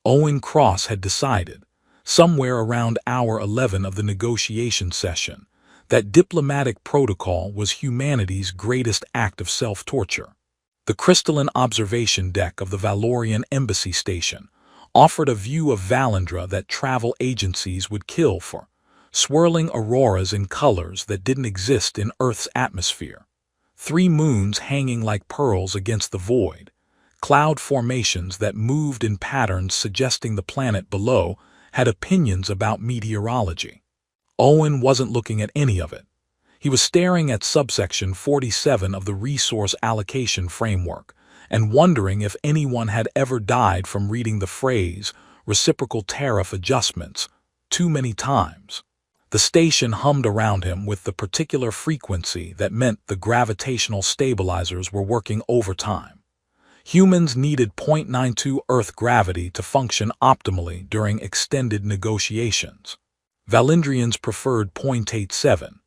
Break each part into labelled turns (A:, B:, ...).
A: Owen Cross had decided, somewhere around hour 11 of the negotiation session, that diplomatic protocol was humanity's greatest act of self-torture. The crystalline observation deck of the Valorian embassy station offered a view of Valendra that travel agencies would kill for, swirling auroras in colors that didn't exist in Earth's atmosphere, 3 moons hanging like pearls against the void, cloud formations that moved in patterns suggesting the planet below had opinions about meteorology. Owen wasn't looking at any of it. He was staring at subsection 47 of the Resource Allocation Framework and wondering if anyone had ever died from reading the phrase reciprocal tariff adjustments too many times. The station hummed around him with the particular frequency that meant the gravitational stabilizers were working overtime. Humans needed 0.92 Earth gravity to function optimally during extended negotiations. Valendrians preferred 0.87.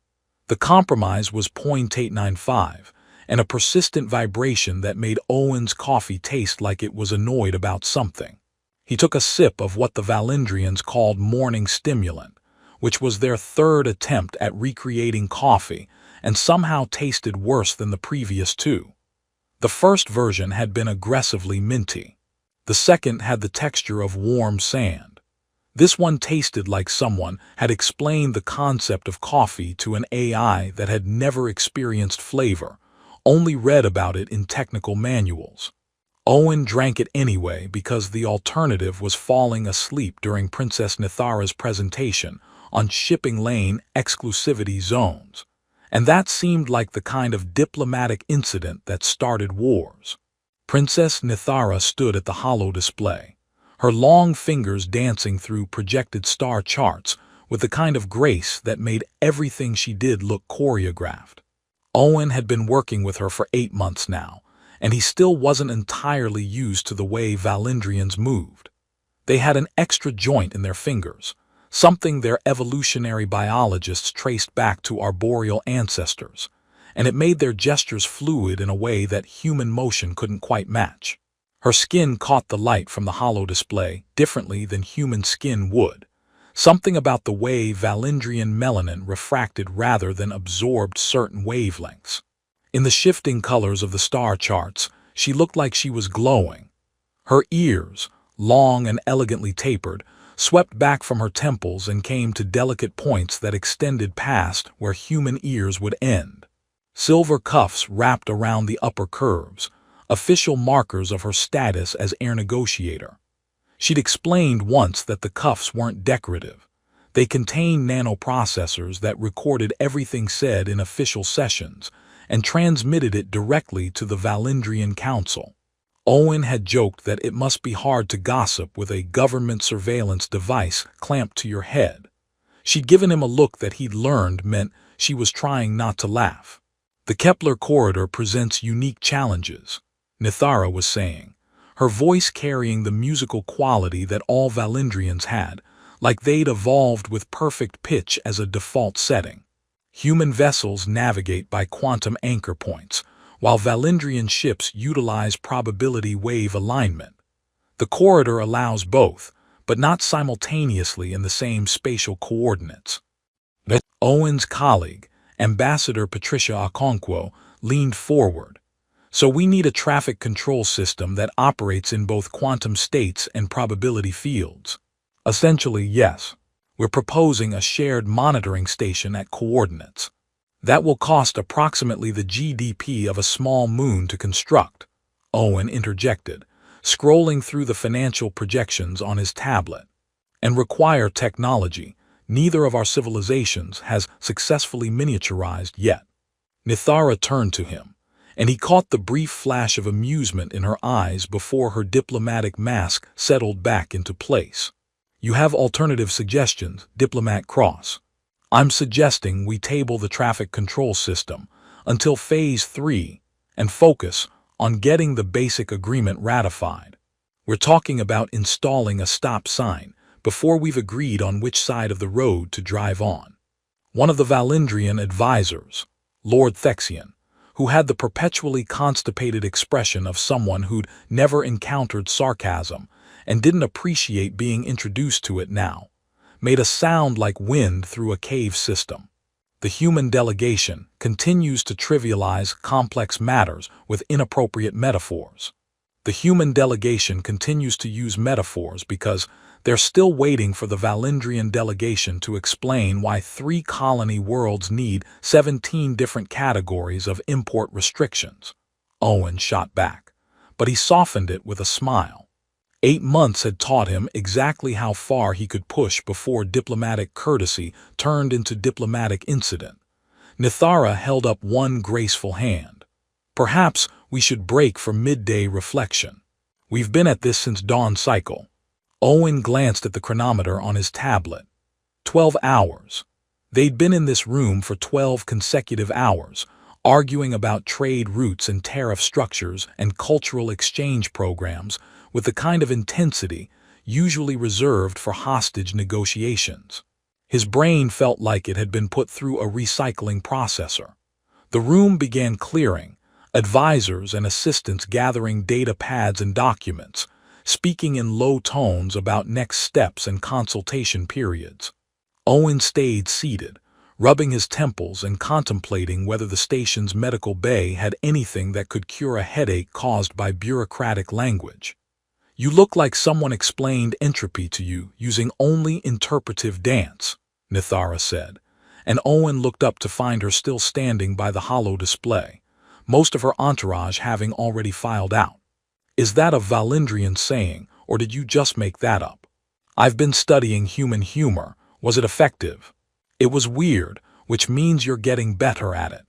A: The compromise was 0.895, and a persistent vibration that made Owen's coffee taste like it was annoyed about something. He took a sip of what the Valendrians called morning stimulant, which was their 3rd attempt at recreating coffee and somehow tasted worse than the previous 2. The first version had been aggressively minty. The second had the texture of warm sand. This one tasted like someone had explained the concept of coffee to an AI that had never experienced flavor, only read about it in technical manuals. Owen drank it anyway because the alternative was falling asleep during Princess Nithara's presentation on shipping lane exclusivity zones, and that seemed like the kind of diplomatic incident that started wars. Princess Nithara stood at the holo display, her long fingers dancing through projected star charts with the kind of grace that made everything she did look choreographed. Owen had been working with her for 8 months now, and he still wasn't entirely used to the way Valendrians moved. They had an extra joint in their fingers, something their evolutionary biologists traced back to arboreal ancestors, and it made their gestures fluid in a way that human motion couldn't quite match. Her skin caught the light from the holo display differently than human skin would. Something about the way Valendrian melanin refracted rather than absorbed certain wavelengths. In the shifting colors of the star charts, she looked like she was glowing. Her ears, long and elegantly tapered, swept back from her temples and came to delicate points that extended past where human ears would end. Silver cuffs wrapped around the upper curves, official markers of her status as air negotiator. She'd explained once that the cuffs weren't decorative. They contained nanoprocessors that recorded everything said in official sessions and transmitted it directly to the Valendrian Council. Owen had joked that it must be hard to gossip with a government surveillance device clamped to your head. She'd given him a look that he'd learned meant she was trying not to laugh. The Kepler corridor presents unique challenges, Nithara was saying, her voice carrying the musical quality that all Valendrians had, like they'd evolved with perfect pitch as a default setting. Human vessels navigate by quantum anchor points, while Valendrian ships utilize probability wave alignment. The corridor allows both, but not simultaneously in the same spatial coordinates. Owen's colleague, Ambassador Patricia Okonkwo, leaned forward. So we need a traffic control system that operates in both quantum states and probability fields. Essentially, yes. We're proposing a shared monitoring station at coordinates. That will cost approximately the GDP of a small moon to construct, Owen interjected, scrolling through the financial projections on his tablet, and require technology neither of our civilizations has successfully miniaturized yet. Nithara turned to him, and he caught the brief flash of amusement in her eyes before her diplomatic mask settled back into place. You have alternative suggestions, Diplomat Cross. I'm suggesting we table the traffic control system until Phase 3 and focus on getting the basic agreement ratified. We're talking about installing a stop sign before we've agreed on which side of the road to drive on. One of the Valendrian advisors, Lord Thexian, who had the perpetually constipated expression of someone who'd never encountered sarcasm and didn't appreciate being introduced to it now. Made a sound like wind through a cave system. The human delegation continues to trivialize complex matters with inappropriate metaphors. The human delegation continues to use metaphors because they're still waiting for the Valendrian delegation to explain why 3 colony worlds need 17 different categories of import restrictions. Owen shot back, but he softened it with a smile. 8 months had taught him exactly how far he could push before diplomatic courtesy turned into diplomatic incident. Nithara held up one graceful hand. Perhaps we should break for midday reflection. We've been at this since dawn cycle. Owen glanced at the chronometer on his tablet. 12 hours. They'd been in this room for 12 consecutive hours, arguing about trade routes and tariff structures and cultural exchange programs with the kind of intensity usually reserved for hostage negotiations. His brain felt like it had been put through a recycling processor. The room began clearing, advisors and assistants gathering data pads and documents, speaking in low tones about next steps and consultation periods. Owen stayed seated, rubbing his temples and contemplating whether the station's medical bay had anything that could cure a headache caused by bureaucratic language. "You look like someone explained entropy to you using only interpretive dance," Nithara said, and Owen looked up to find her still standing by the hollow display, most of her entourage having already filed out. "Is that a Valendrian saying, or did you just make that up?" "I've been studying human humor. Was it effective?" "It was weird, which means you're getting better at it."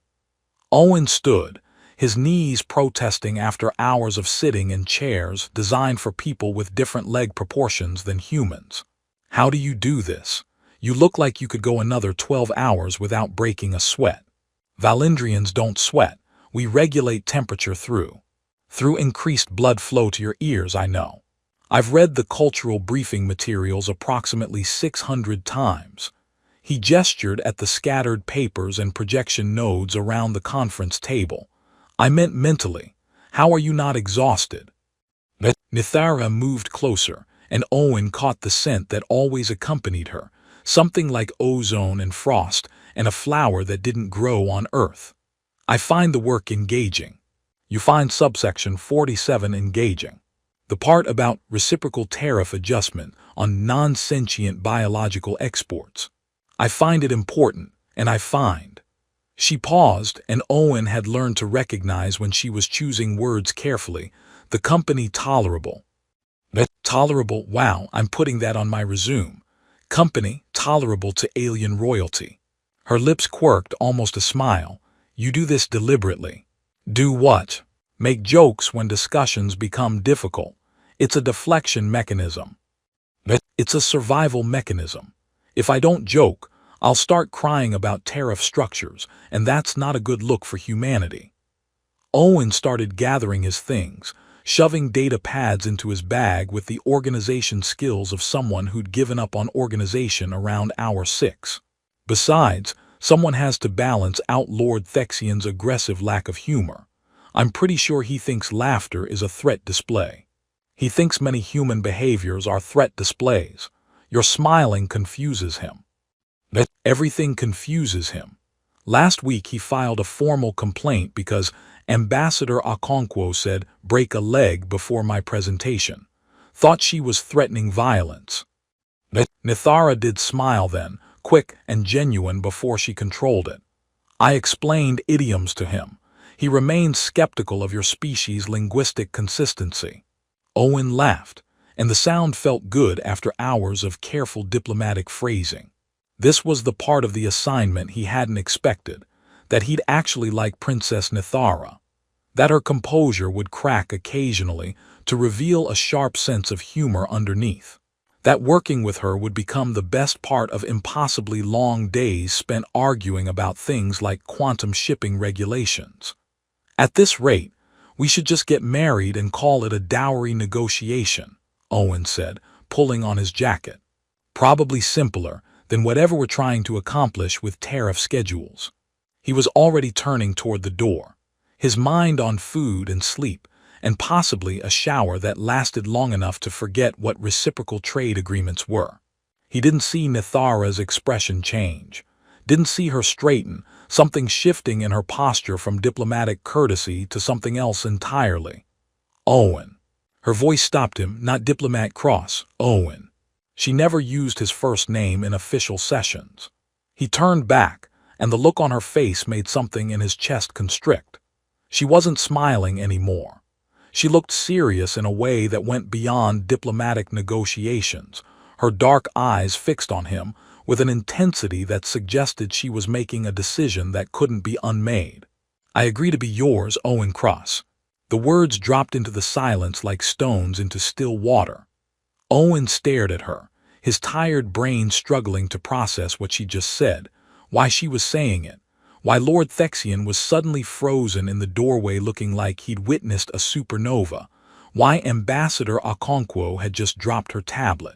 A: Owen stood, his knees protesting after hours of sitting in chairs designed for people with different leg proportions than humans. "How do you do this? You look like you could go another 12 hours without breaking a sweat." "Valendrians don't sweat. We regulate temperature through increased blood flow to your ears, I know. I've read the cultural briefing materials approximately 600 times." He gestured at the scattered papers and projection nodes around the conference table. "I meant mentally. How are you not exhausted?" Nithara moved closer, and Owen caught the scent that always accompanied her, something like ozone and frost and a flower that didn't grow on Earth. "I find the work engaging." "You find subsection 47 engaging?" "The part about reciprocal tariff adjustment on non-sentient biological exports. I find it important, and I find—" She paused, and Owen had learned to recognize when she was choosing words carefully, "the company tolerable." "Tolerable, wow, I'm putting that on my resume. Company tolerable to alien royalty." Her lips quirked almost a smile. "You do this deliberately." "Do what?" "Make jokes when discussions become difficult. It's a deflection mechanism." "It's a survival mechanism. If I don't joke, I'll start crying about tariff structures, and that's not a good look for humanity." Owen started gathering his things, shoving data pads into his bag with the organization skills of someone who'd given up on organization around hour 6. Besides, someone has to balance out Lord Thexian's aggressive lack of humor. I'm pretty sure he thinks laughter is a threat display. He thinks many human behaviors are threat displays. Your smiling confuses him. Everything confuses him. Last week he filed a formal complaint because Ambassador Okonkwo said, "break a leg before my presentation." Thought she was threatening violence. Nithara did smile then, quick and genuine before she controlled it. "I explained idioms to him. He remains skeptical of your species' linguistic consistency." Owen laughed, and the sound felt good after hours of careful diplomatic phrasing. This was the part of the assignment he hadn't expected, that he'd actually like Princess Nithara, that her composure would crack occasionally to reveal a sharp sense of humor underneath, that working with her would become the best part of impossibly long days spent arguing about things like quantum shipping regulations. "At this rate, we should just get married and call it a dowry negotiation," Owen said, pulling on his jacket. "Probably simpler than whatever we're trying to accomplish with tariff schedules." He was already turning toward the door, his mind on food and sleep, and possibly a shower that lasted long enough to forget what reciprocal trade agreements were. He didn't see Nithara's expression change, didn't see her straighten, something shifting in her posture from diplomatic courtesy to something else entirely. Owen. Her voice stopped him, not Diplomat Cross, Owen. She never used his first name in official sessions. He turned back, and the look on her face made something in his chest constrict. She wasn't smiling anymore. She looked serious in a way that went beyond diplomatic negotiations, her dark eyes fixed on him with an intensity that suggested she was making a decision that couldn't be unmade. "I agree to be yours, Owen Cross." The words dropped into the silence like stones into still water. Owen stared at her, his tired brain struggling to process what she just said, why she was saying it, why Lord Thexian was suddenly frozen in the doorway looking like he'd witnessed a supernova, why Ambassador Okonkwo had just dropped her tablet.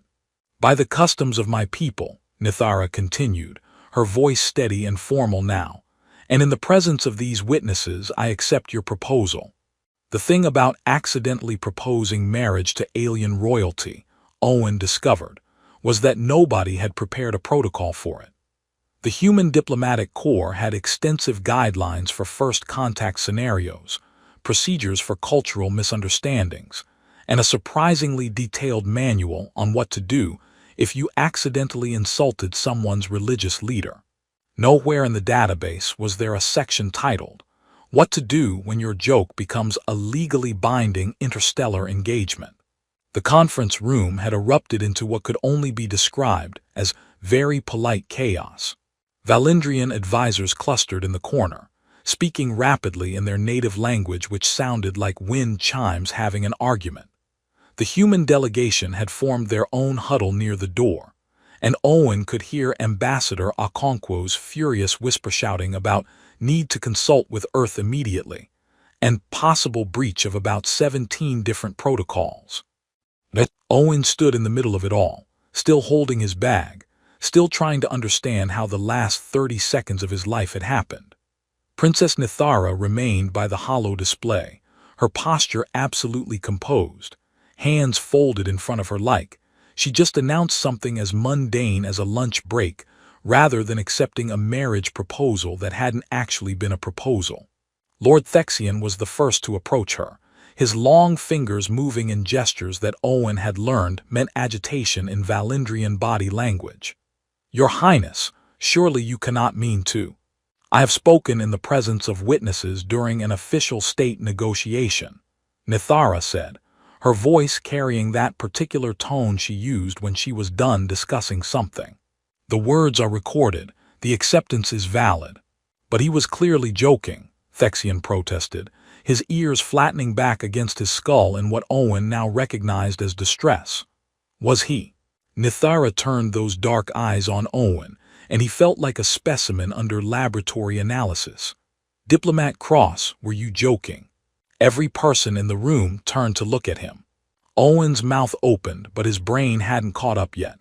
A: "By the customs of my people," Nithara continued, her voice steady and formal now, "and in the presence of these witnesses I accept your proposal." The thing about accidentally proposing marriage to alien royalty, Owen discovered, was that nobody had prepared a protocol for it. The human diplomatic corps had extensive guidelines for first contact scenarios, procedures for cultural misunderstandings, and a surprisingly detailed manual on what to do if you accidentally insulted someone's religious leader. Nowhere in the database was there a section titled, "What to do when your joke becomes a legally binding interstellar engagement." The conference room had erupted into what could only be described as very polite chaos. Valindrian advisors clustered in the corner, speaking rapidly in their native language which sounded like wind chimes having an argument. The human delegation had formed their own huddle near the door, and Owen could hear Ambassador Okonkwo's furious whisper shouting about need to consult with Earth immediately, and possible breach of about 17 different protocols. Owen stood in the middle of it all, still holding his bag, still trying to understand how the last 30 seconds of his life had happened. Princess Nithara remained by the hollow display, her posture absolutely composed, hands folded in front of her like she just announced something as mundane as a lunch break rather than accepting a marriage proposal that hadn't actually been a proposal. Lord Thexian was the first to approach her, his long fingers moving in gestures that Owen had learned meant agitation in Valindrian body language. "Your Highness, surely you cannot mean to. I have spoken in the presence of witnesses during an official state negotiation," Nithara said, her voice carrying that particular tone she used when she was done discussing something. "The words are recorded, the acceptance is valid." "But he was clearly joking," Thexian protested, his ears flattening back against his skull in what Owen now recognized as distress. "Was he?" Nithara turned those dark eyes on Owen, and he felt like a specimen under laboratory analysis. "Diplomat Cross, were you joking?" Every person in the room turned to look at him. Owen's mouth opened, but his brain hadn't caught up yet.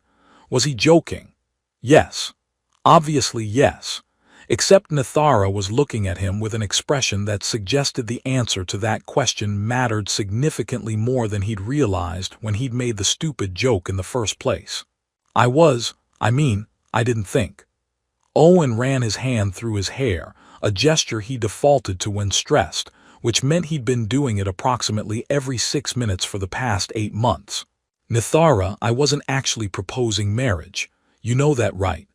A: Was he joking? Yes. Obviously yes. Except Nithara was looking at him with an expression that suggested the answer to that question mattered significantly more than he'd realized when he'd made the stupid joke in the first place. I didn't think." Owen ran his hand through his hair, a gesture he defaulted to when stressed, which meant he'd been doing it approximately every 6 minutes for the past 8 months. "Nithara, I wasn't actually proposing marriage. You know that, right?"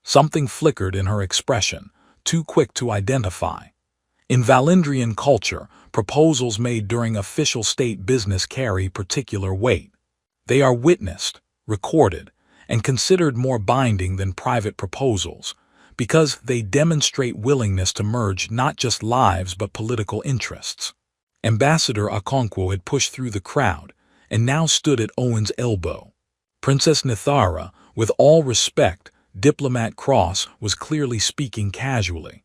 A: Something flickered in her expression, too quick to identify. In Valindrian culture, proposals made during official state business carry particular weight. They are witnessed, recorded, and considered more binding than private proposals, because they demonstrate willingness to merge not just lives but political interests. Ambassador Okonkwo had pushed through the crowd and now stood at Owen's elbow. Princess Nithara, with all respect, Diplomat Cross, was clearly speaking casually.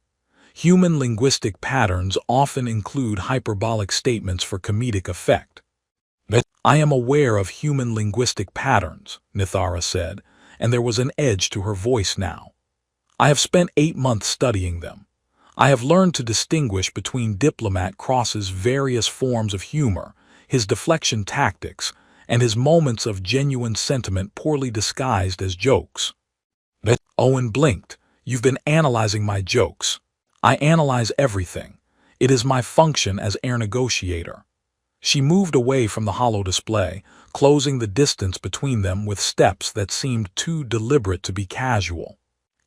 A: Human linguistic patterns often include hyperbolic statements for comedic effect. "I am aware of human linguistic patterns," Nithara said, and there was an edge to her voice now. "I have spent 8 months studying them. I have learned to distinguish between Diplomat Cross's various forms of humor, his deflection tactics, and his moments of genuine sentiment poorly disguised as jokes. Owen blinked. You've been analyzing my jokes. I analyze everything. It is my function as air negotiator. She moved away from the hollow display, closing the distance between them with steps that seemed too deliberate to be casual.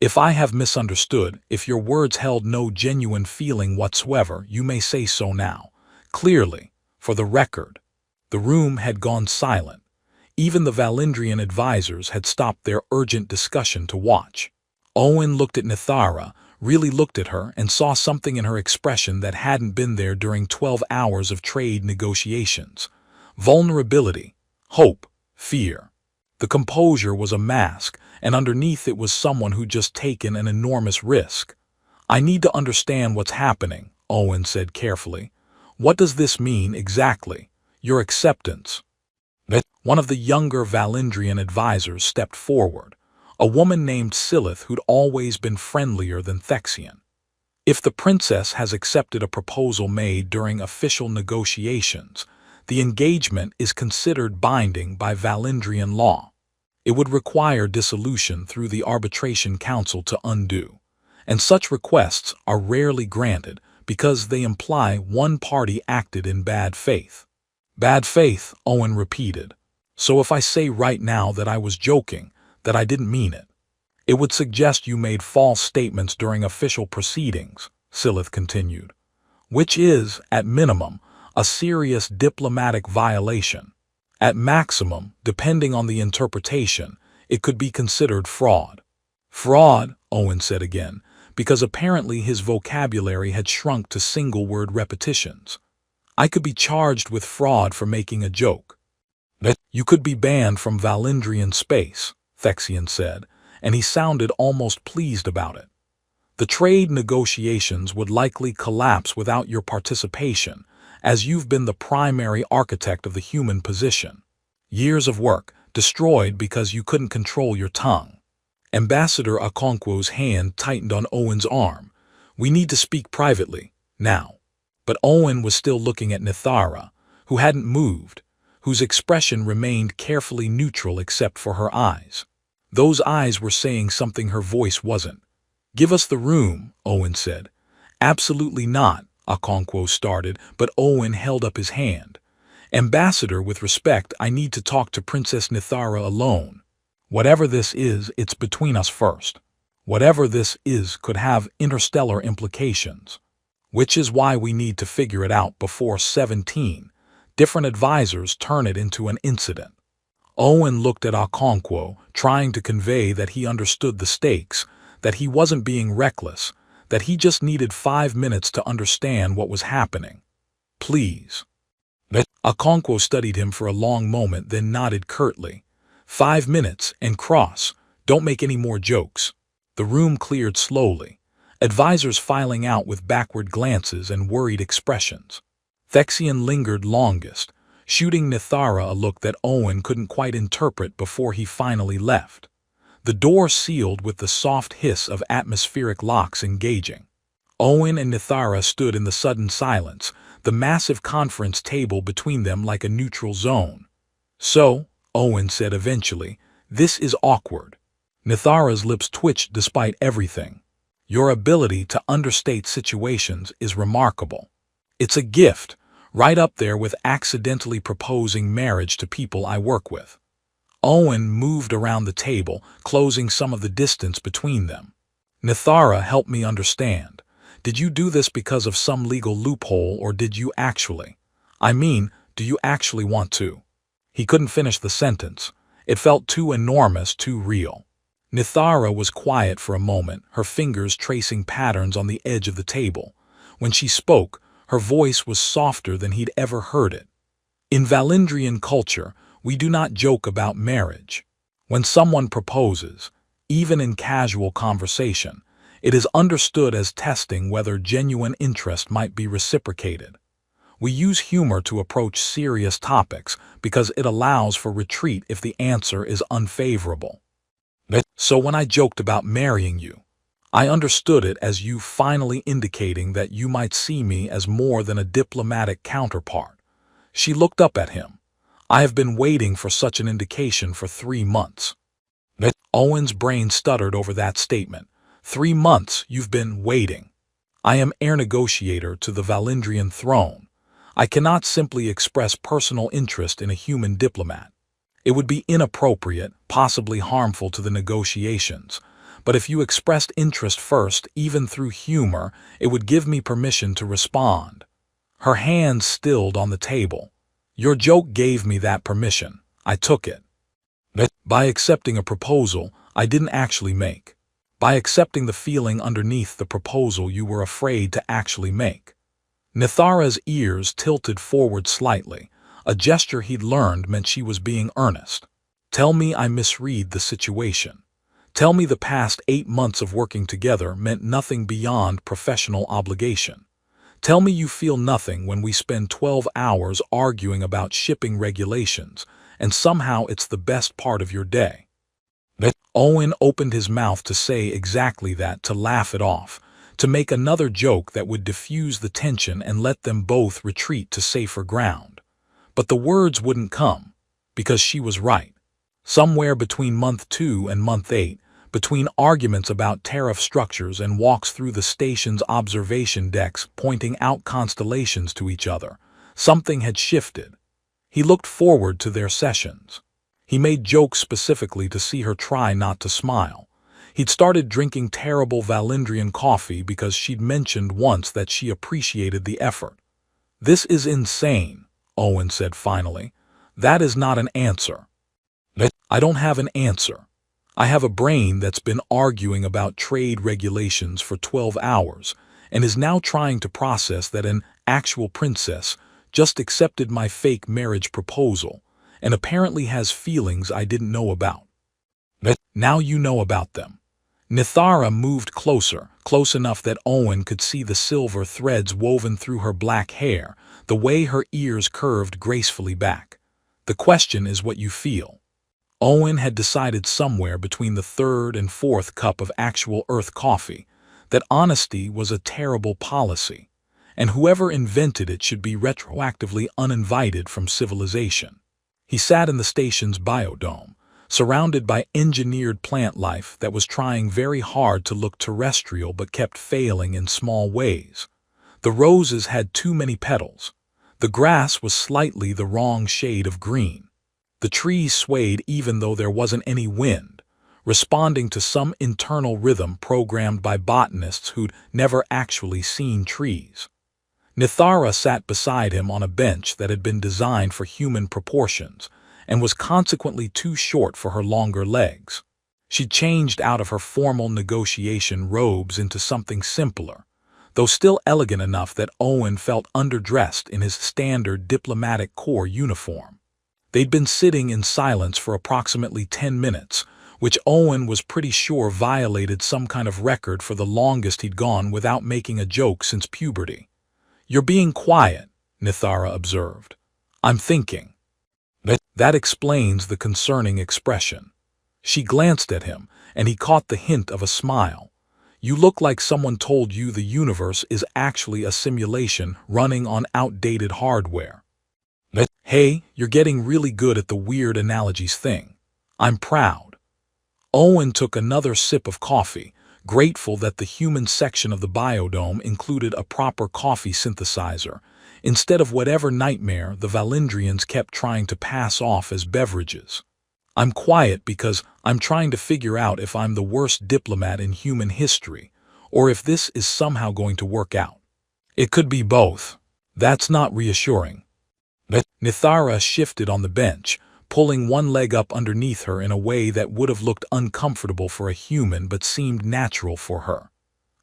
A: If I have misunderstood, if your words held no genuine feeling whatsoever, you may say so now. Clearly, for the record. The room had gone silent. Even the Valindrian advisors had stopped their urgent discussion to watch. Owen looked at Nithara, really looked at her, and saw something in her expression that hadn't been there during 12 hours of trade negotiations. Vulnerability, hope, fear. The composure was a mask, and underneath it was someone who'd just taken an enormous risk. I need to understand what's happening, Owen said carefully. What does this mean exactly? Your acceptance. One of the younger Valindrian advisors stepped forward, a woman named Silith who'd always been friendlier than Thexian. If the princess has accepted a proposal made during official negotiations, the engagement is considered binding by Valindrian law. It would require dissolution through the Arbitration Council to undo, and such requests are rarely granted because they imply one party acted in bad faith. Bad faith, Owen repeated. So if I say right now that I was joking, that I didn't mean it, it would suggest you made false statements during official proceedings, Silith continued, which is, at minimum, a serious diplomatic violation. At maximum, depending on the interpretation, it could be considered fraud. Fraud, Owen said again, because apparently his vocabulary had shrunk to single-word repetitions. I could be charged with fraud for making a joke. You could be banned from Valindrian space, Thexian said, and he sounded almost pleased about it. The trade negotiations would likely collapse without your participation, as you've been the primary architect of the human position. Years of work, destroyed because you couldn't control your tongue. Ambassador Okonkwo's hand tightened on Owen's arm. We need to speak privately, now. But Owen was still looking at Nithara, who hadn't moved, whose expression remained carefully neutral except for her eyes. Those eyes were saying something her voice wasn't. Give us the room, Owen said. Absolutely not, Okonkwo started, but Owen held up his hand. Ambassador, with respect, I need to talk to Princess Nithara alone. Whatever this is, it's between us first. Whatever this is could have interstellar implications. Which is why we need to figure it out before 17. Different advisors turn it into an incident. Owen looked at Okonkwo, trying to convey that he understood the stakes, that he wasn't being reckless, that he just needed 5 minutes to understand what was happening. Please. Okonkwo studied him for a long moment, then nodded curtly. 5 minutes, and cross. Don't make any more jokes. The room cleared slowly, advisors filing out with backward glances and worried expressions. Thexian lingered longest, shooting Nithara a look that Owen couldn't quite interpret before he finally left. The door sealed with the soft hiss of atmospheric locks engaging. Owen and Nithara stood in the sudden silence, the massive conference table between them like a neutral zone. So, Owen said eventually, this is awkward. Nithara's lips twitched despite everything. Your ability to understate situations is remarkable. It's a gift, right up there with accidentally proposing marriage to people I work with. Owen moved around the table, closing some of the distance between them. Nithara, help me understand. Did you do this because of some legal loophole, or did you actually? I mean, do you actually want to? He couldn't finish the sentence. It felt too enormous, too real. Nithara was quiet for a moment, her fingers tracing patterns on the edge of the table. When she spoke, her voice was softer than he'd ever heard it. In Valindrian culture, we do not joke about marriage. When someone proposes, even in casual conversation, it is understood as testing whether genuine interest might be reciprocated. We use humor to approach serious topics because it allows for retreat if the answer is unfavorable. So when I joked about marrying you, I understood it as you finally indicating that you might see me as more than a diplomatic counterpart. She looked up at him. I have been waiting for such an indication for 3 months. Owen's brain stuttered over that statement. 3 months you've been waiting. I am heir negotiator to the Valindrian throne. I cannot simply express personal interest in a human diplomat. It would be inappropriate, possibly harmful to the negotiations. But if you expressed interest first, even through humor, it would give me permission to respond. Her hands stilled on the table. Your joke gave me that permission. I took it. By accepting a proposal I didn't actually make. By accepting the feeling underneath the proposal you were afraid to actually make. Nithara's ears tilted forward slightly. A gesture he'd learned meant she was being earnest. Tell me I misread the situation. Tell me the past 8 months of working together meant nothing beyond professional obligation. Tell me you feel nothing when we spend 12 hours arguing about shipping regulations, and somehow it's the best part of your day. Owen opened his mouth to say exactly that, to laugh it off, to make another joke that would diffuse the tension and let them both retreat to safer ground. But the words wouldn't come, because she was right. Somewhere between month 2 and month 8, between arguments about tariff structures and walks through the station's observation decks pointing out constellations to each other, something had shifted. He looked forward to their sessions. He made jokes specifically to see her try not to smile. He'd started drinking terrible Valindrian coffee because she'd mentioned once that she appreciated the effort. This is insane, Owen said finally. That is not an answer. I don't have an answer. I have a brain that's been arguing about trade regulations for 12 hours and is now trying to process that an actual princess just accepted my fake marriage proposal and apparently has feelings I didn't know about. Now you know about them. Nithara moved closer, close enough that Owen could see the silver threads woven through her black hair, the way her ears curved gracefully back. The question is what you feel. Owen had decided somewhere between the 3rd and 4th cup of actual Earth coffee that honesty was a terrible policy, and whoever invented it should be retroactively uninvited from civilization. He sat in the station's biodome, surrounded by engineered plant life that was trying very hard to look terrestrial but kept failing in small ways. The roses had too many petals. The grass was slightly the wrong shade of green. The trees swayed even though there wasn't any wind, responding to some internal rhythm programmed by botanists who'd never actually seen trees. Nithara sat beside him on a bench that had been designed for human proportions and was consequently too short for her longer legs. She'd changed out of her formal negotiation robes into something simpler, though still elegant enough that Owen felt underdressed in his standard diplomatic corps uniform. They'd been sitting in silence for approximately 10 minutes, which Owen was pretty sure violated some kind of record for the longest he'd gone without making a joke since puberty. You're being quiet, Nithara observed. I'm thinking. That explains the concerning expression. She glanced at him, and he caught the hint of a smile. You look like someone told you the universe is actually a simulation running on outdated hardware. Hey, you're getting really good at the weird analogies thing. I'm proud. Owen took another sip of coffee, grateful that the human section of the biodome included a proper coffee synthesizer, instead of whatever nightmare the Valindrians kept trying to pass off as beverages. I'm quiet because I'm trying to figure out if I'm the worst diplomat in human history, or if this is somehow going to work out. It could be both. That's not reassuring. Nithara shifted on the bench, pulling one leg up underneath her in a way that would have looked uncomfortable for a human but seemed natural for her.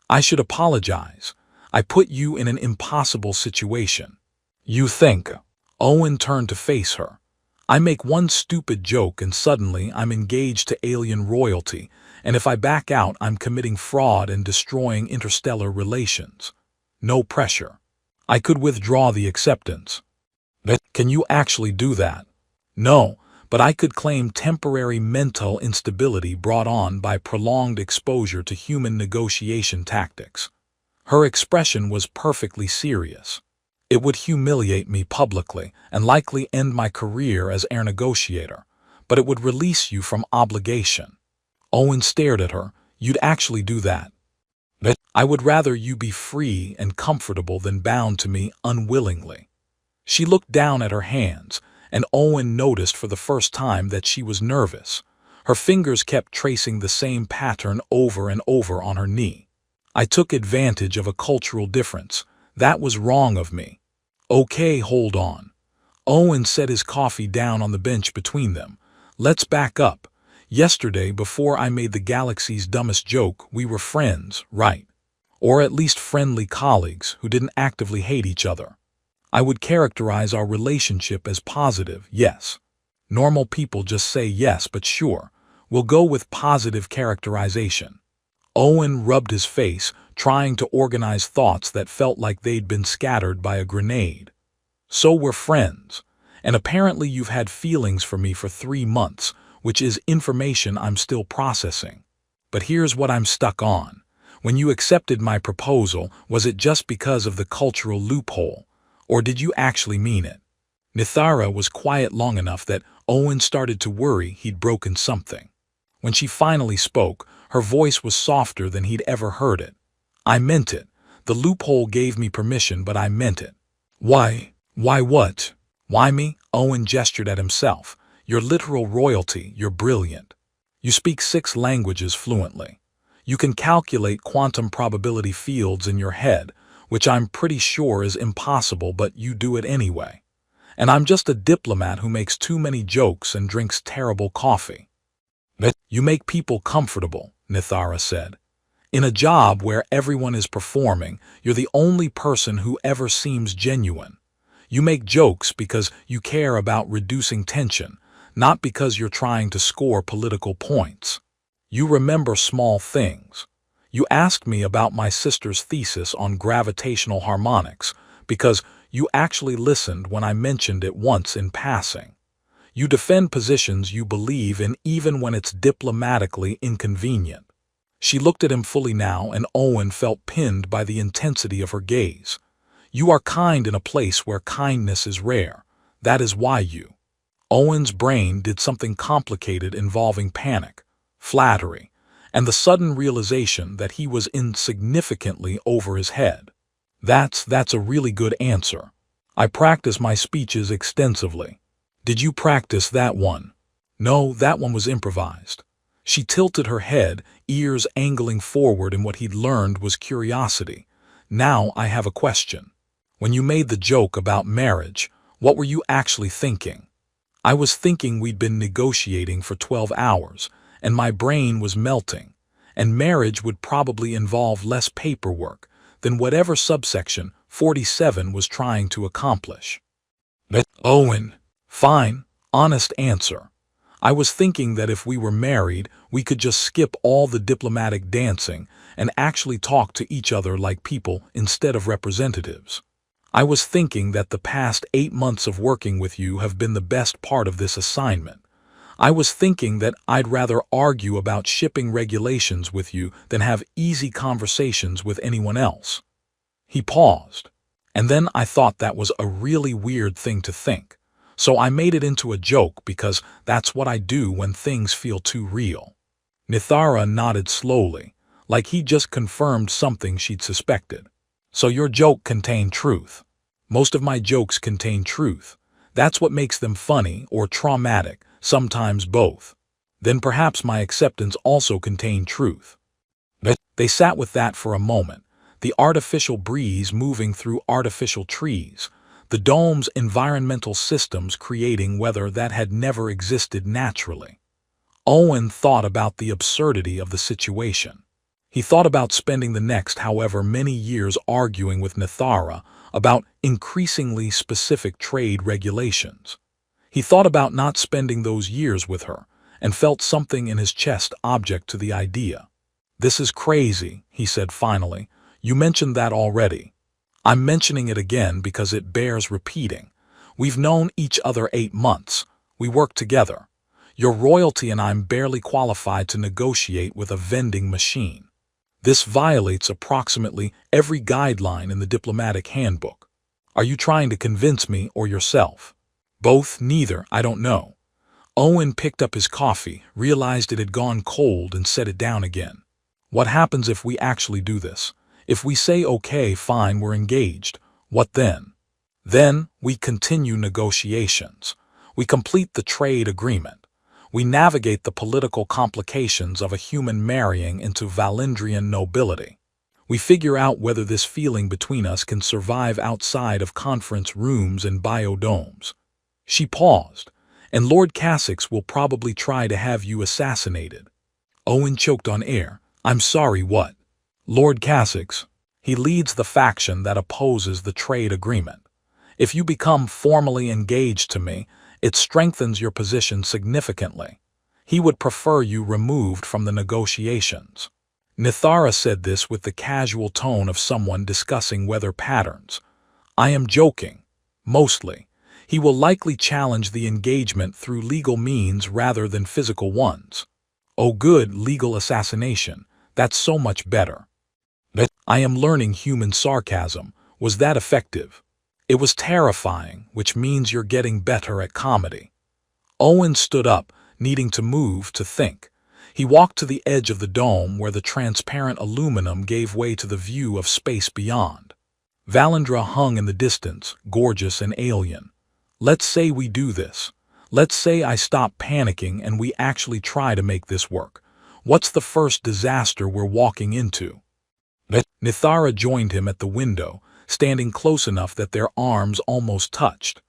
A: I should apologize. I put you in an impossible situation. You think. Owen turned to face her. I make one stupid joke and suddenly I'm engaged to alien royalty, and if I back out I'm committing fraud and destroying interstellar relations. No pressure. I could withdraw the acceptance. Can you actually do that? No, but I could claim temporary mental instability brought on by prolonged exposure to human negotiation tactics. Her expression was perfectly serious. It would humiliate me publicly and likely end my career as air negotiator, but it would release you from obligation. Owen stared at her. You'd actually do that? But I would rather you be free and comfortable than bound to me unwillingly. She looked down at her hands, and Owen noticed for the first time that she was nervous. Her fingers kept tracing the same pattern over and over on her knee. I took advantage of a cultural difference. That was wrong of me. Okay, hold on. Owen set his coffee down on the bench between them. Let's back up. Yesterday, before I made the galaxy's dumbest joke, we were friends, right? Or at least friendly colleagues who didn't actively hate each other. I would characterize our relationship as positive, yes. Normal people just say yes, but sure. We'll go with positive characterization. Owen rubbed his face, trying to organize thoughts that felt like they'd been scattered by a grenade. So we're friends, and apparently you've had feelings for me for 3 months, which is information I'm still processing. But here's what I'm stuck on. When you accepted my proposal, was it just because of the cultural loophole, or did you actually mean it? Nithara was quiet long enough that Owen started to worry he'd broken something. When she finally spoke, her voice was softer than he'd ever heard it. I meant it. The loophole gave me permission, but I meant it. Why? Why what? Why me? Owen gestured at himself. You're literal royalty. You're brilliant. You speak 6 languages fluently. You can calculate quantum probability fields in your head, which I'm pretty sure is impossible, but you do it anyway. And I'm just a diplomat who makes too many jokes and drinks terrible coffee. But you make people comfortable, Nithara said. In a job where everyone is performing, you're the only person who ever seems genuine. You make jokes because you care about reducing tension, not because you're trying to score political points. You remember small things. You asked me about my sister's thesis on gravitational harmonics because you actually listened when I mentioned it once in passing. You defend positions you believe in even when it's diplomatically inconvenient. She looked at him fully now, and Owen felt pinned by the intensity of her gaze. You are kind in a place where kindness is rare. That is why you. Owen's brain did something complicated involving panic, flattery, and the sudden realization that he was insignificantly over his head. That's a really good answer. I practice my speeches extensively. Did you practice that one? No, that one was improvised. She tilted her head, ears angling forward, and what he'd learned was curiosity. Now I have a question. When you made the joke about marriage, what were you actually thinking? I was thinking we'd been negotiating for 12 hours, and my brain was melting, and marriage would probably involve less paperwork than whatever subsection 47 was trying to accomplish. But Owen, fine, honest answer. I was thinking that if we were married, we could just skip all the diplomatic dancing and actually talk to each other like people instead of representatives. I was thinking that the past 8 months of working with you have been the best part of this assignment. I was thinking that I'd rather argue about shipping regulations with you than have easy conversations with anyone else. He paused, and then I thought that was a really weird thing to think. So I made it into a joke because that's what I do when things feel too real. Nithara nodded slowly, like he just confirmed something she'd suspected. So your joke contained truth. Most of my jokes contain truth. That's what makes them funny or traumatic, sometimes both. Then perhaps my acceptance also contained truth. But they sat with that for a moment, the artificial breeze moving through artificial trees, the dome's environmental systems creating weather that had never existed naturally. Owen thought about the absurdity of the situation. He thought about spending the next however many years arguing with Nithara about increasingly specific trade regulations. He thought about not spending those years with her and felt something in his chest object to the idea. This is crazy, he said finally. You mentioned that already. I'm mentioning it again because it bears repeating. We've known each other 8 months. We work together. Your royalty and I'm barely qualified to negotiate with a vending machine. This violates approximately every guideline in the diplomatic handbook. Are you trying to convince me or yourself? Both, neither, I don't know. Owen picked up his coffee, realized it had gone cold and set it down again. What happens if we actually do this? If we say, okay, fine, we're engaged, what then? Then we continue negotiations. We complete the trade agreement. We navigate the political complications of a human marrying into Valendrian nobility. We figure out whether this feeling between us can survive outside of conference rooms and biodomes. She paused, and Lord Cassex will probably try to have you assassinated. Owen choked on air. I'm sorry, what? Lord Cassex. He leads the faction that opposes the trade agreement. If you become formally engaged to me, it strengthens your position significantly. He would prefer you removed from the negotiations. Nithara said this with the casual tone of someone discussing weather patterns. I am joking. Mostly. He will likely challenge the engagement through legal means rather than physical ones. Oh good, legal assassination. That's so much better. I am learning human sarcasm. Was that effective? It was terrifying, which means you're getting better at comedy. Owen stood up, needing to move to think. He walked to the edge of the dome where the transparent aluminum gave way to the view of space beyond. Valendra hung in the distance, gorgeous and alien. Let's say we do this. Let's say I stop panicking and we actually try to make this work. What's the first disaster we're walking into? Nithara joined him at the window, standing close enough that their arms almost touched.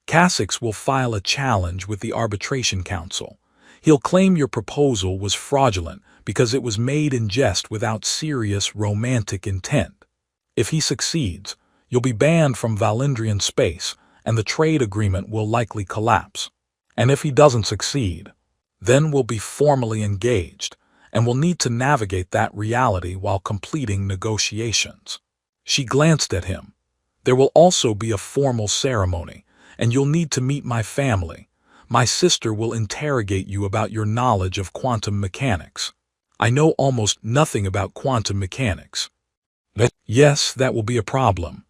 A: Cassex will file a challenge with the Arbitration Council. He'll claim your proposal was fraudulent because it was made in jest without serious romantic intent. If he succeeds, you'll be banned from Valendrian space, and the trade agreement will likely collapse. And if he doesn't succeed, then we'll be formally engaged, and we'll need to navigate that reality while completing negotiations. She glanced at him. There will also be a formal ceremony, and you'll need to meet my family. My sister will interrogate you about your knowledge of quantum mechanics. I know almost nothing about quantum mechanics. Yes, that will be a problem.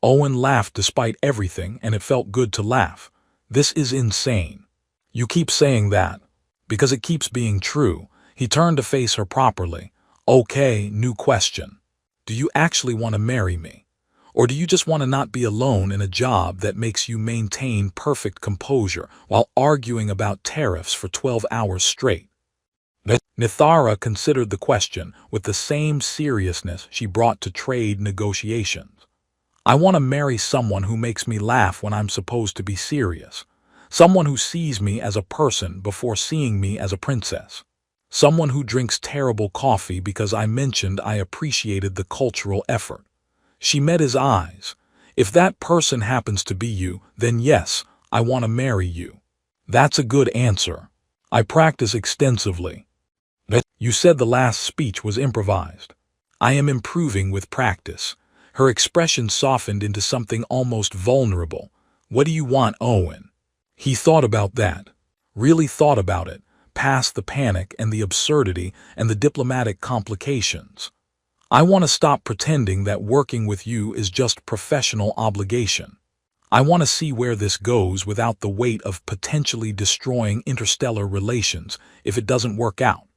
A: Owen laughed despite everything, and it felt good to laugh. This is insane. You keep saying that. Because it keeps being true. He turned to face her properly. Okay, new question. Do you actually want to marry me? Or do you just want to not be alone in a job that makes you maintain perfect composure while arguing about tariffs for 12 hours straight? Nithara considered the question with the same seriousness she brought to trade negotiations. I want to marry someone who makes me laugh when I'm supposed to be serious. Someone who sees me as a person before seeing me as a princess. Someone who drinks terrible coffee because I mentioned I appreciated the cultural effort. She met his eyes. If that person happens to be you, then yes, I want to marry you. That's a good answer. I practice extensively. You said the last speech was improvised. I am improving with practice. Her expression softened into something almost vulnerable. What do you want, Owen? He thought about that. Really thought about it. Past the panic and the absurdity and the diplomatic complications. I want to stop pretending that working with you is just professional obligation. I want to see where this goes without the weight of potentially destroying interstellar relations if it doesn't work out.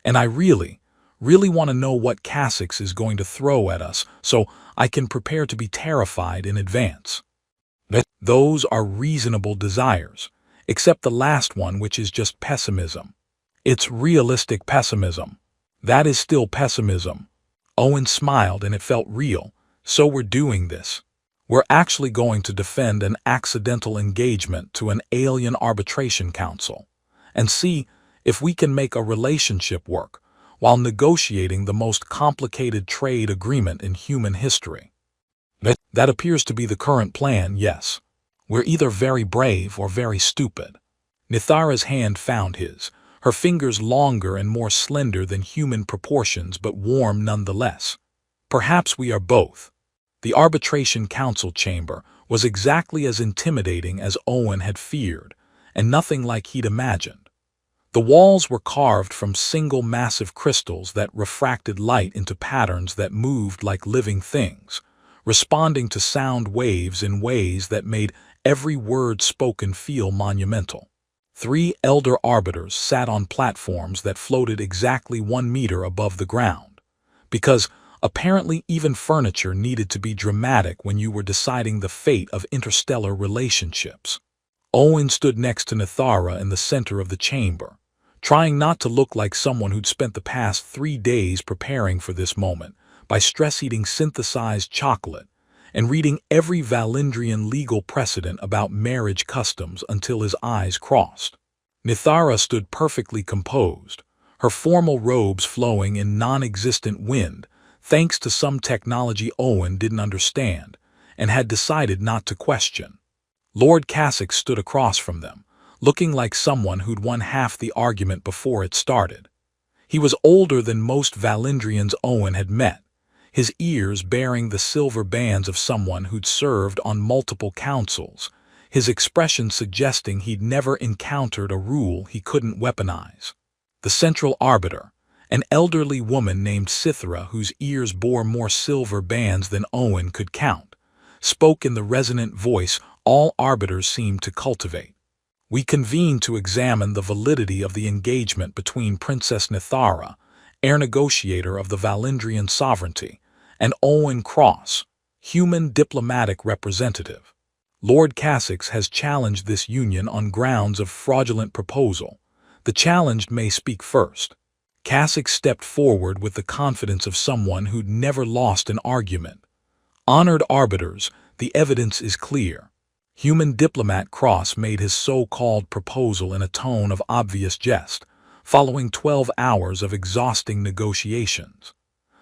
A: And I really want to know what Cassex is going to throw at us so I can prepare to be terrified in advance. Those are reasonable desires. Except the last one, which is just pessimism. It's realistic pessimism. That is still pessimism. Owen smiled and it felt real. So we're doing this. We're actually going to defend an accidental engagement to an alien arbitration council and see if we can make a relationship work while negotiating the most complicated trade agreement in human history. That appears to be the current plan, yes. We're either very brave or very stupid. Nithara's hand found his, her fingers longer and more slender than human proportions but warm nonetheless. Perhaps we are both. The arbitration council chamber was exactly as intimidating as Owen had feared, and nothing like he'd imagined. The walls were carved from single massive crystals that refracted light into patterns that moved like living things, responding to sound waves in ways that made every word spoken feel monumental. 3 elder arbiters sat on platforms that floated exactly 1 meter above the ground, because apparently even furniture needed to be dramatic when you were deciding the fate of interstellar relationships. Owen stood next to Nithara in the center of the chamber, trying not to look like someone who'd spent the past 3 days preparing for this moment by stress-eating synthesized chocolate and reading every Valendrian legal precedent about marriage customs until his eyes crossed. Nithara stood perfectly composed, her formal robes flowing in non-existent wind, thanks to some technology Owen didn't understand and had decided not to question. Lord Cassock stood across from them, looking like someone who'd won half the argument before it started. He was older than most Valendrians Owen had met, his ears bearing the silver bands of someone who'd served on multiple councils, his expression suggesting he'd never encountered a rule he couldn't weaponize. The central arbiter, an elderly woman named Cythera whose ears bore more silver bands than Owen could count, spoke in the resonant voice all arbiters seemed to cultivate. We convened to examine the validity of the engagement between Princess Nithara, heir negotiator of the Valendrian sovereignty, and Owen Cross, human diplomatic representative. Lord Cassock has challenged this union on grounds of fraudulent proposal. The challenged may speak first. Cassock stepped forward with the confidence of someone who'd never lost an argument. Honored arbiters, the evidence is clear. Human diplomat Cross made his so-called proposal in a tone of obvious jest, following 12 hours of exhausting negotiations.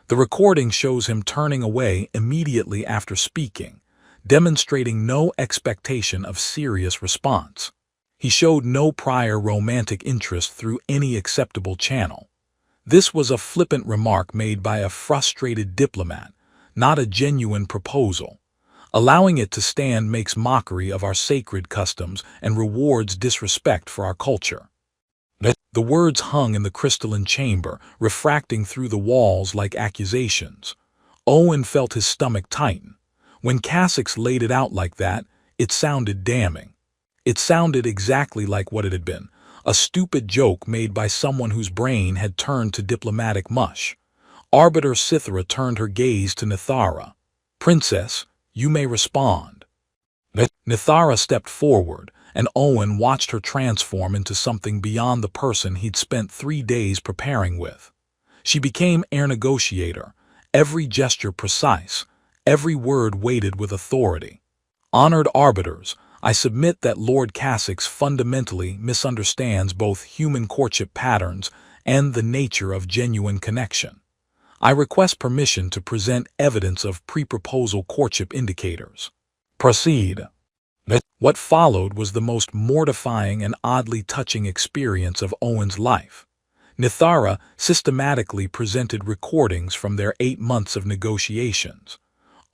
A: The recording shows him turning away immediately after speaking, demonstrating no expectation of serious response. He showed no prior romantic interest through any acceptable channel. This was a flippant remark made by a frustrated diplomat, not a genuine proposal. Allowing it to stand makes mockery of our sacred customs and rewards disrespect for our culture. The words hung in the crystalline chamber, refracting through the walls like accusations. Owen felt his stomach tighten. When Cassock laid it out like that, it sounded damning. It sounded exactly like what it had been, a stupid joke made by someone whose brain had turned to diplomatic mush. Arbiter Cythera turned her gaze to Nithara. "Princess, you may respond." Nithara stepped forward, and Owen watched her transform into something beyond the person he'd spent 3 days preparing with. She became heir negotiator, every gesture precise, every word weighted with authority. Honored arbiters, I submit that Lord Cassock fundamentally misunderstands both human courtship patterns and the nature of genuine connection. I request permission to present evidence of pre-proposal courtship indicators. Proceed. What followed was the most mortifying and oddly touching experience of Owen's life. Nithara systematically presented recordings from their 8 months of negotiations.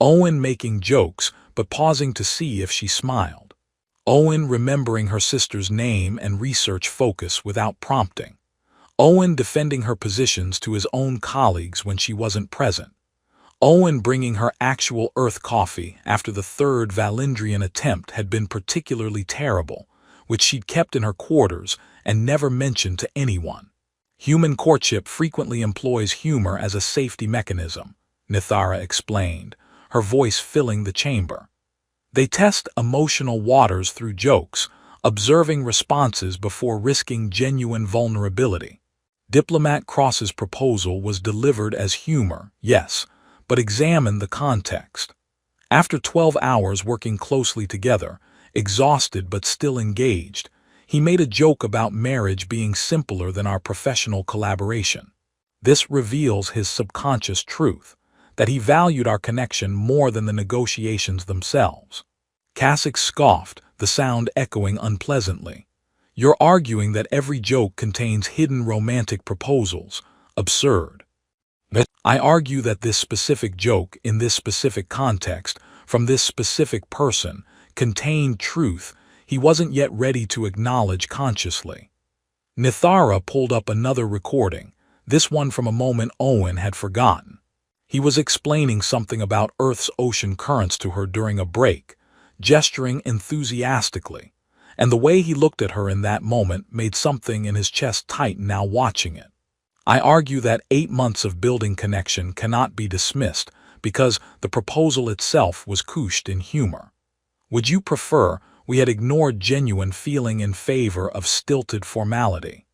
A: Owen making jokes but pausing to see if she smiled. Owen remembering her sister's name and research focus without prompting. Owen defending her positions to his own colleagues when she wasn't present. Owen bringing her actual Earth coffee after the 3rd Valendrian attempt had been particularly terrible, which she'd kept in her quarters and never mentioned to anyone. Human courtship frequently employs humor as a safety mechanism, Nithara explained, her voice filling the chamber. They test emotional waters through jokes, observing responses before risking genuine vulnerability. Diplomat Cross's proposal was delivered as humor, yes, but examine the context. After 12 hours working closely together, exhausted but still engaged, he made a joke about marriage being simpler than our professional collaboration. This reveals his subconscious truth, that he valued our connection more than the negotiations themselves. Cassock scoffed, the sound echoing unpleasantly. "You're arguing that every joke contains hidden romantic proposals. Absurd." "I argue that this specific joke, in this specific context, from this specific person, contained truth he wasn't yet ready to acknowledge consciously. Nithara pulled up another recording, this one from a moment Owen had forgotten. He was explaining something about Earth's ocean currents to her during a break, gesturing enthusiastically, and the way he looked at her in that moment made something in his chest tighten now watching it. I argue that 8 months of building connection cannot be dismissed because the proposal itself was couched in humor. Would you prefer we had ignored genuine feeling in favor of stilted formality?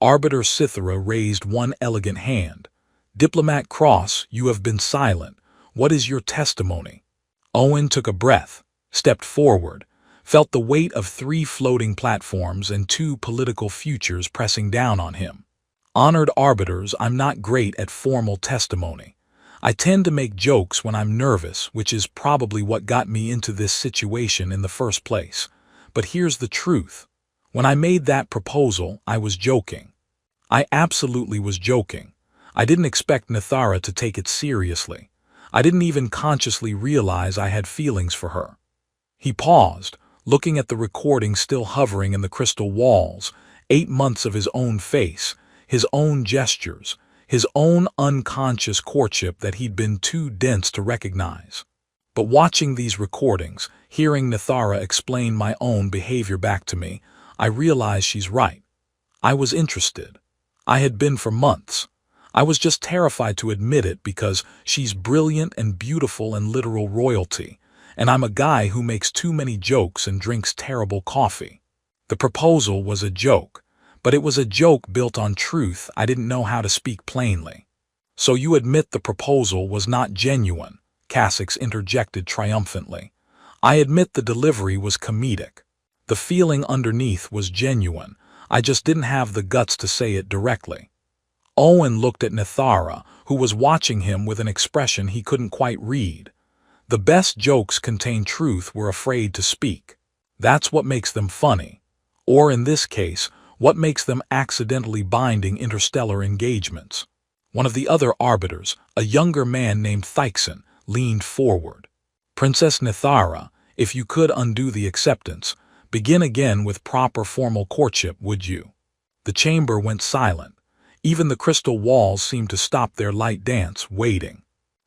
A: Arbiter Cythera raised one elegant hand. Diplomat Cross, you have been silent. What is your testimony? Owen took a breath, stepped forward, felt the weight of 3 floating platforms and 2 political futures pressing down on him. Honored arbiters, I'm not great at formal testimony. I tend to make jokes when I'm nervous, which is probably what got me into this situation in the first place. But here's the truth. When I made that proposal, I was joking. I absolutely was joking. I didn't expect Nithara to take it seriously. I didn't even consciously realize I had feelings for her. He paused, looking at the recording still hovering in the crystal walls, 8 months of his own face, his own gestures, his own unconscious courtship that he'd been too dense to recognize. But watching these recordings, hearing Nithara explain my own behavior back to me, I realized she's right. I was interested. I had been for months. I was just terrified to admit it because she's brilliant and beautiful and literal royalty, and I'm a guy who makes too many jokes and drinks terrible coffee. The proposal was a joke. But it was a joke built on truth. I didn't know how to speak plainly. So you admit the proposal was not genuine, Casix interjected triumphantly. I admit the delivery was comedic. The feeling underneath was genuine. I just didn't have the guts to say it directly. Owen looked at Nithara, who was watching him with an expression he couldn't quite read. The best jokes contain truth we're afraid to speak. That's what makes them funny. Or in this case, what makes them accidentally binding interstellar engagements. One of the other arbiters, a younger man named Thyxon, leaned forward. Princess Nithara, if you could undo the acceptance, begin again with proper formal courtship, would you? The chamber went silent. Even the crystal walls seemed to stop their light dance, waiting.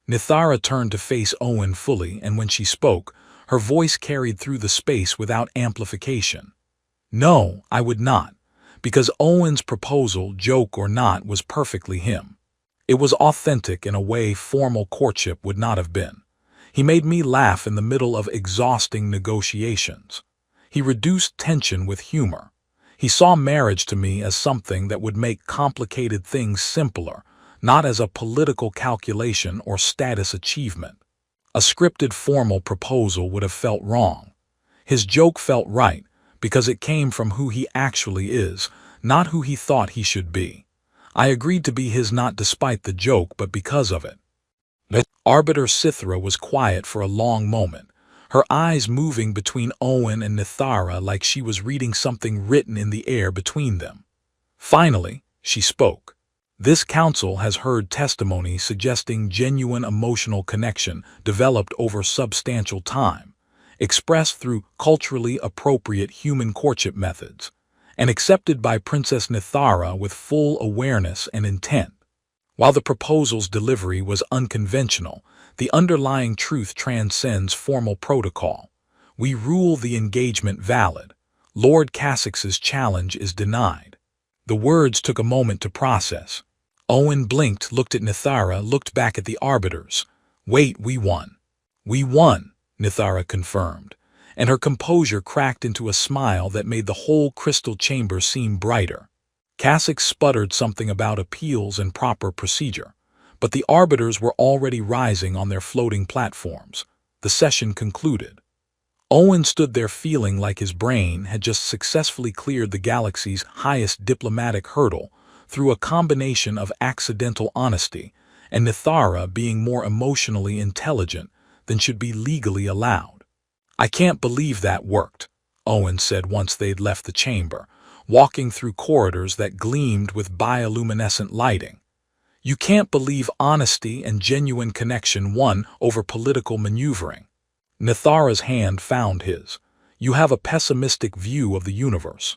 A: Nithara turned to face Owen fully, and when she spoke, her voice carried through the space without amplification. No, I would not. Because Owen's proposal, joke or not, was perfectly him. It was authentic in a way formal courtship would not have been. He made me laugh in the middle of exhausting negotiations. He reduced tension with humor. He saw marriage to me as something that would make complicated things simpler, not as a political calculation or status achievement. A scripted formal proposal would have felt wrong. His joke felt right, because it came from who he actually is, not who he thought he should be. I agreed to be his not despite the joke but because of it. Arbiter Cythera was quiet for a long moment, her eyes moving between Owen and Nithara like she was reading something written in the air between them. Finally, she spoke. This council has heard testimony suggesting genuine emotional connection developed over substantial time, expressed through culturally appropriate human courtship methods, and accepted by Princess Nithara with full awareness and intent. While the proposal's delivery was unconventional, the underlying truth transcends formal protocol. We rule the engagement valid. Lord Casix's challenge is denied. The words took a moment to process. Owen blinked, looked at Nithara, looked back at the arbiters. Wait, we won. We won, Nithara confirmed, and her composure cracked into a smile that made the whole crystal chamber seem brighter. Casix sputtered something about appeals and proper procedure, but the arbiters were already rising on their floating platforms. The session concluded. Owen stood there feeling like his brain had just successfully cleared the galaxy's highest diplomatic hurdle through a combination of accidental honesty and Nithara being more emotionally intelligent than should be legally allowed. I can't believe that worked, Owen said once they'd left the chamber, walking through corridors that gleamed with bioluminescent lighting. You can't believe honesty and genuine connection won over political maneuvering. Nithara's hand found his. You have a pessimistic view of the universe.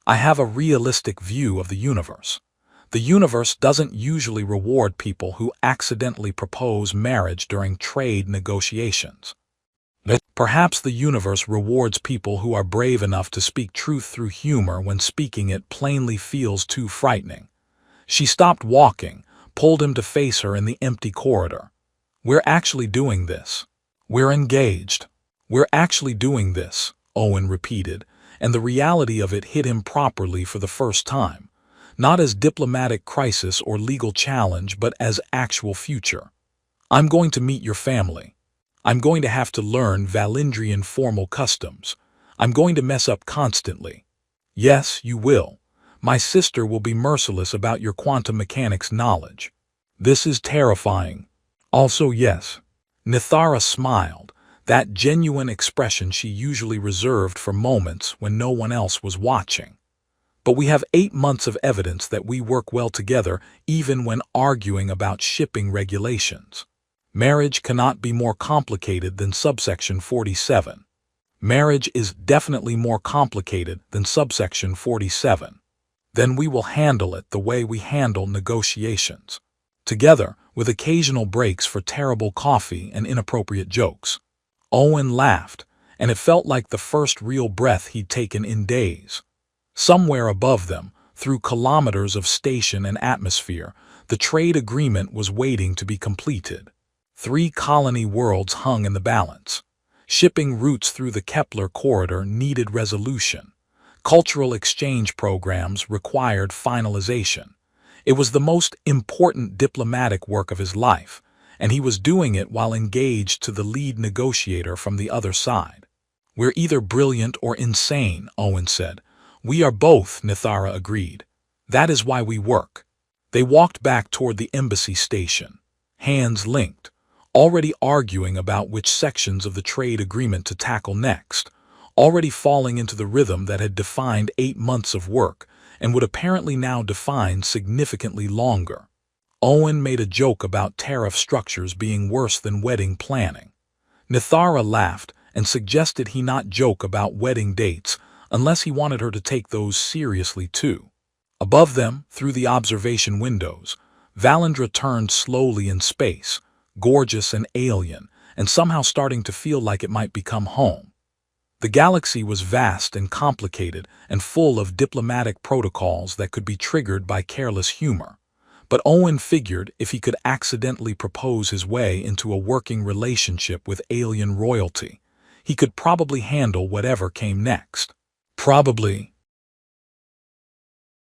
A: I have a realistic view of the universe. The universe doesn't usually reward people who accidentally propose marriage during trade negotiations. Perhaps the universe rewards people who are brave enough to speak truth through humor when speaking it plainly feels too frightening. She stopped walking, pulled him to face her in the empty corridor. We're actually doing this. We're engaged. We're actually doing this, Owen repeated, and the reality of it hit him properly for the first time. Not as diplomatic crisis or legal challenge, but as actual future. I'm going to meet your family. I'm going to have to learn Valindrian formal customs. I'm going to mess up constantly. Yes, you will. My sister will be merciless about your quantum mechanics knowledge. This is terrifying. Also, yes. Nithara smiled, that genuine expression she usually reserved for moments when no one else was watching. But we have 8 months of evidence that we work well together even when arguing about shipping regulations. Marriage cannot be more complicated than subsection 47. Marriage is definitely more complicated than subsection 47. Then we will handle it the way we handle negotiations. Together, with occasional breaks for terrible coffee and inappropriate jokes. Owen laughed, and it felt like the first real breath he'd taken in days. Somewhere above them, through kilometers of station and atmosphere, the trade agreement was waiting to be completed. 3 colony worlds hung in the balance. Shipping routes through the Kepler corridor needed resolution. Cultural exchange programs required finalization. It was the most important diplomatic work of his life, and he was doing it while engaged to the lead negotiator from the other side. We're either brilliant or insane, Owen said. We are both, Nithara agreed. That is why we work. They walked back toward the embassy station, hands linked, already arguing about which sections of the trade agreement to tackle next, already falling into the rhythm that had defined 8 months of work and would apparently now define significantly longer. Owen made a joke about tariff structures being worse than wedding planning. Nithara laughed and suggested he not joke about wedding dates unless he wanted her to take those seriously too. Above them, through the observation windows, Valindra turned slowly in space, gorgeous and alien, and somehow starting to feel like it might become home. The galaxy was vast and complicated and full of diplomatic protocols that could be triggered by careless humor. But Owen figured if he could accidentally propose his way into a working relationship with alien royalty, he could probably handle whatever came next. Probably,